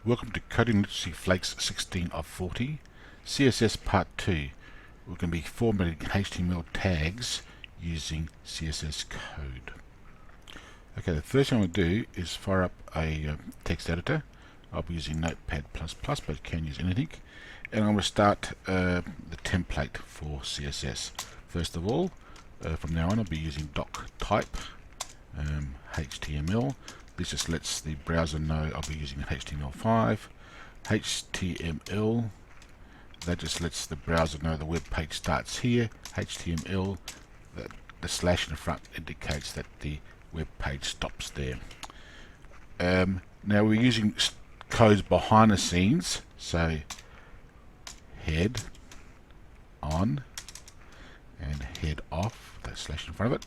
Welcome to Coding Literacy Flakes 16 of 40, CSS Part 2. We're going to be formatting HTML tags using CSS code. Okay, the first thing I'm going to do is fire up a text editor. I'll be using Notepad++, but you can use anything. And I'm going to start the template for CSS. First of all, from now on I'll be using doc type HTML. This just lets the browser know I'll be using HTML5. HTML, that just lets the browser know the web page starts here. HTML, the slash in the front indicates that the web page stops there. Now we're using codes behind the scenes, so head on and head off, that slash in front of it.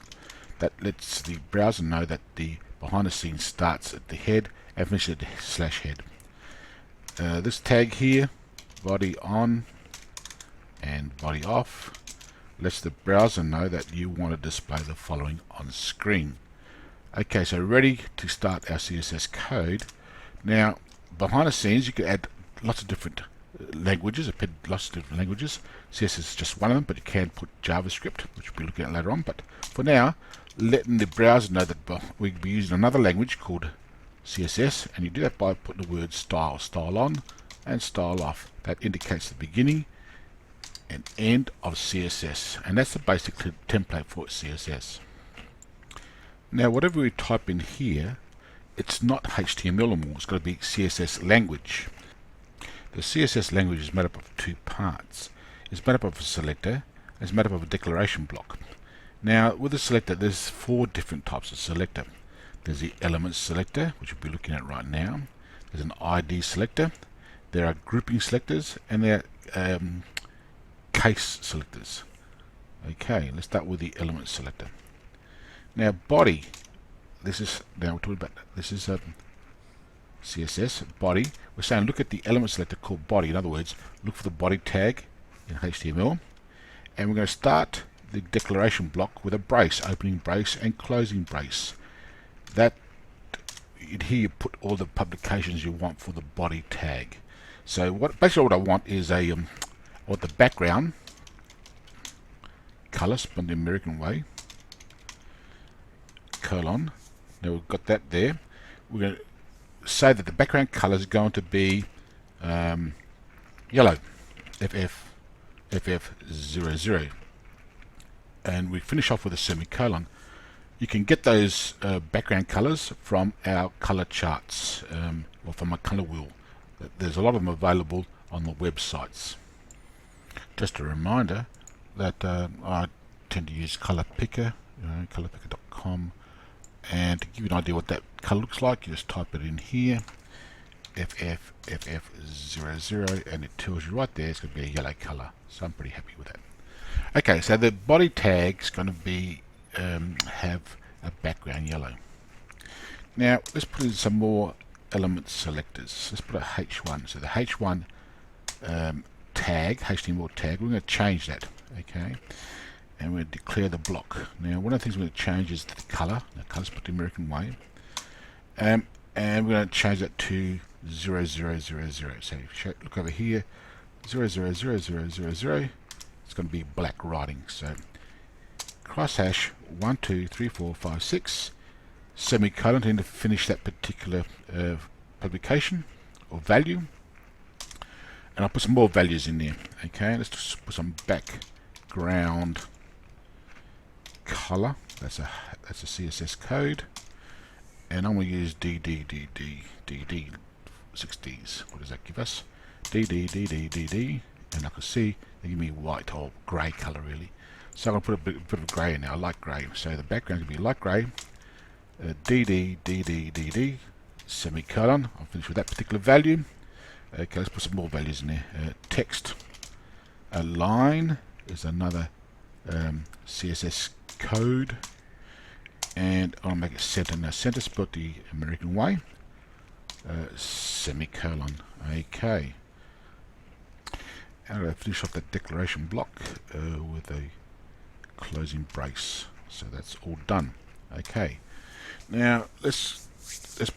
That lets the browser know that the behind the scenes starts at the head and finishes at the slash head. This tag here, body on and body off, lets the browser know that you want to display the following on screen. Okay, so ready to start our CSS code. Now, behind the scenes, you can add lots of different languages, CSS is just one of them, but you can put JavaScript, which we'll be looking at later on. But for now, letting the browser know that we'll be using another language called CSS, and you do that by putting the word style on and style off. That indicates the beginning and end of CSS, and that's the basic template for CSS. Now, whatever we type in here, it's not HTML anymore. It's got to be CSS language. The CSS language is made up of two parts. It's made up of a selector, and it's made up of a declaration block. Now, with the selector, there's four different types of selector. There's the element selector, which we'll be looking at right now. There's an ID selector. There are grouping selectors, and there are case selectors. Okay, let's start with the element selector. Now, body. We're talking about CSS body. We're saying look at the element selector called body. In other words, look for the body tag in HTML, and we're going to start the declaration block with a brace, opening brace and closing brace. That in here you put all the publications you want for the body tag. So basically what I want is I want the background color spelled the American way, colon. Now we've got that there. We're going to say that the background color is going to be yellow, FF00, and we finish off with a semicolon. You can get those background colors from our color charts or from a color wheel. There's a lot of them available on the websites. Just a reminder that I tend to use color picker, colorpicker.com, and to give you an idea what that color looks like, you just type it in here, FF00, and it tells you right there it's going to be a yellow color. So I'm pretty happy with that. Okay, so the body tag is going to be have a background yellow. Now let's put in some more element selectors. Let's put a H1. So the H1 tag, HTML tag, we're going to change that. Okay, and we're going to declare the block. Now, one of the things we're going to change is the color. The color's put the American way, and we're going to change that to 0000. So look over here, 000000. It's going to be black writing. So crosshash 1 2 3 4 5 6 semicolon to finish that particular publication or value, and I'll put some more values in there. Okay, let's just put some background color. That's a CSS code, and I'm going to use DD 60s. What does that give us? DD, and I can see they give me white or grey color really. So I'm going to put a bit of grey in there. I like grey, so the background will be light grey. DD semicolon. I'll finish with that particular value. Okay, let's put some more values in there. Text align is another CSS code, and I'll make it center. Now center spelled the American way, semicolon. Okay, and I'm going to finish off that declaration block with a closing brace. So that's all done. Okay, now let's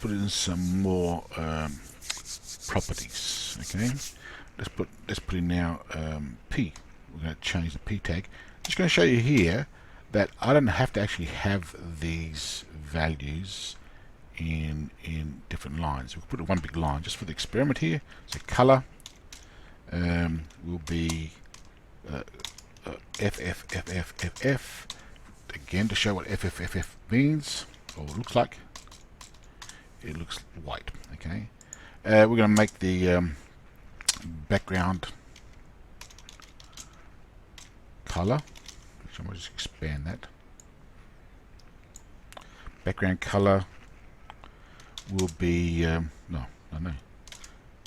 put in some more properties. Okay, let's put in now P. We're going to change the P tag. Just going to show you here that I don't have to actually have these values in different lines. We'll put it one big line just for the experiment here. So color will be FFFFFF. Again, to show what FFFF means or looks like. It looks white. Okay, we're going to make the background color. So I'll just expand that. Background color will be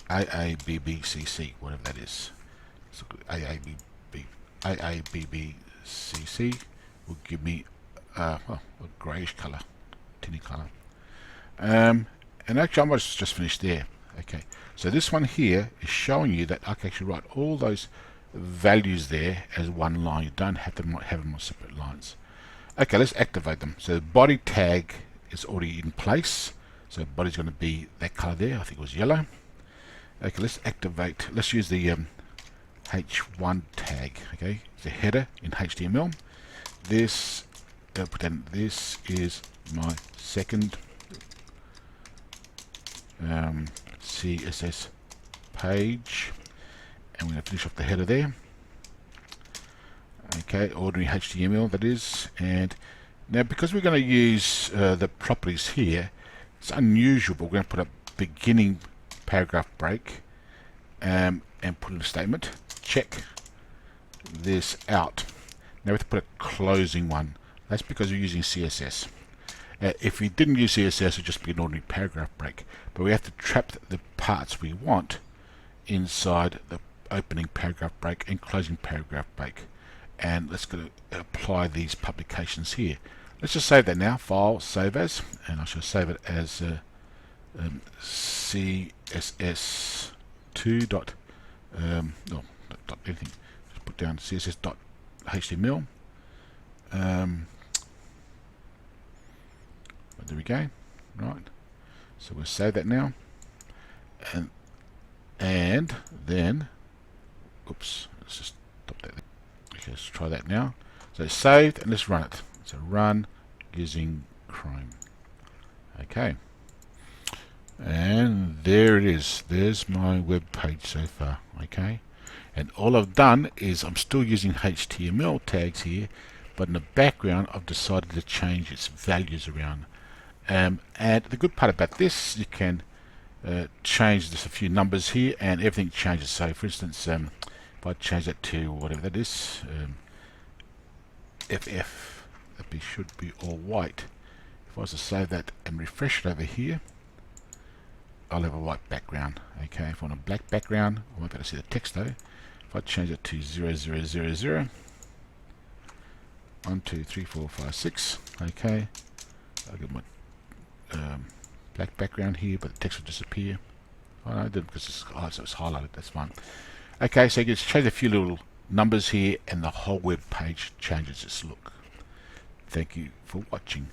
AABBCC, whatever that is. So AABBCC will give me a greyish color, tinny color. And actually, I must just finish there. Okay, so this one here is showing you that I can actually write all those values there as one line. You don't have to have them on separate lines. Okay, let's activate them. So the body tag is already in place. So body's going to be that color there. I think it was yellow. Okay, let's activate. Let's use the H1 tag. Okay, it's a header in HTML. This this is my second CSS page, and we're going to finish off the header there. Okay, ordinary HTML that is. And now because we're going to use the properties here, it's unusual, but we're going to put a beginning paragraph break and put in a statement. Check this out. Now we have to put a closing one. That's because we're using CSS. If we didn't use CSS, it would just be an ordinary paragraph break. But we have to trap the parts we want inside the opening paragraph break and closing paragraph break. And let's go to apply these publications here. Let's just save that now. File, save as, and I shall save it as CSS2 dot dot anything. Just put down CSS dot HTML. There we go. Right. So we'll save that now, and then, oops, let's just stop that. Okay, let's try that now. So it's saved, and let's run it. So run using Chrome. Okay, and there it is. There's my web page so far. Okay, and all I've done is I'm still using HTML tags here, but in the background I've decided to change its values around. And the good part about this, you can change just a few numbers here and everything changes. So for instance, if I change that to whatever that is, FF, that should be all white. If I was to save that and refresh it over here, I'll have a white background. Okay, if I want a black background, I won't be able to see the text though. If I change it to 0000, 1 2 3 4 5 6, okay, I'll get my black background here, but the text will disappear. Oh no, it didn't, because it's highlighted. That's fine. Okay, so you can change a few little numbers here and the whole web page changes its look. Thank you for watching.